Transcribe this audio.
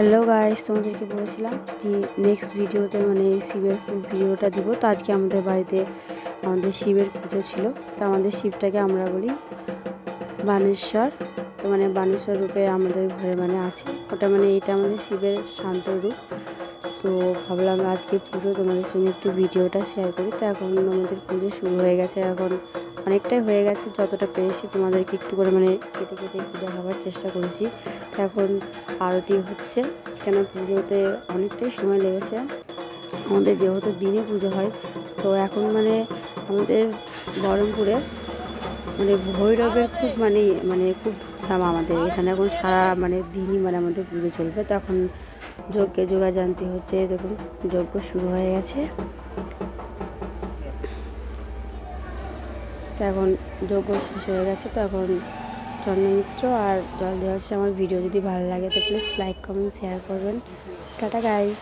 Hello guys, তোমাদেরকে বলেছিলাম যে নেক্সট ভিডিওতে মানে শিবের ভিডিওটা দিব। তো আজকে আমাদের বাড়িতে আমাদের শিবের পুজো ছিল। তো আমাদের শিবটাকে আমরা বলি বানেশ্বর। তো মানে বানেশ্বর রূপে আমাদের ঘরে মানে আছে ওটা, মানে এটা আমাদের শিবের শান্ত রূপ। তো ভাবলাম আজকে পুজো তোমাদের সঙ্গে একটু ভিডিওটা শেয়ার করি। তো এখন আমাদের পুজো শুরু হয়ে গেছে, এখন অনেকটাই হয়ে গেছে, যতটা পেরেছি তোমাদেরকে একটু করে মানে কেটে কেটে একটু দেখাবার চেষ্টা করেছি। এখন আরতি হচ্ছে, কেন পুজোতে অনেকটাই সময় লেগেছে আমাদের, যেহেতু দিনে পুজো হয়। তো এখন মানে আমাদের বহরমপুরে মানে ভৈরবের খুব মানে খুব ধুমধাম আমাদের এখানে, এখন সারা মানে দিনই মানে আমাদের পুজো চলবে। তো এখন যজ্ঞে যোগাযান্তি হচ্ছে, দেখুন যজ্ঞ শুরু হয়ে গেছে। তো এখন যজ্ঞ শেষ হয়ে গেছে, তো এখন চন্দ্রমিত্র আর জল দেওয়া হচ্ছে। আমার ভিডিও যদি ভালো লাগে তো প্লিজ লাইক কমেন্ট শেয়ার করবেন। Tata guys.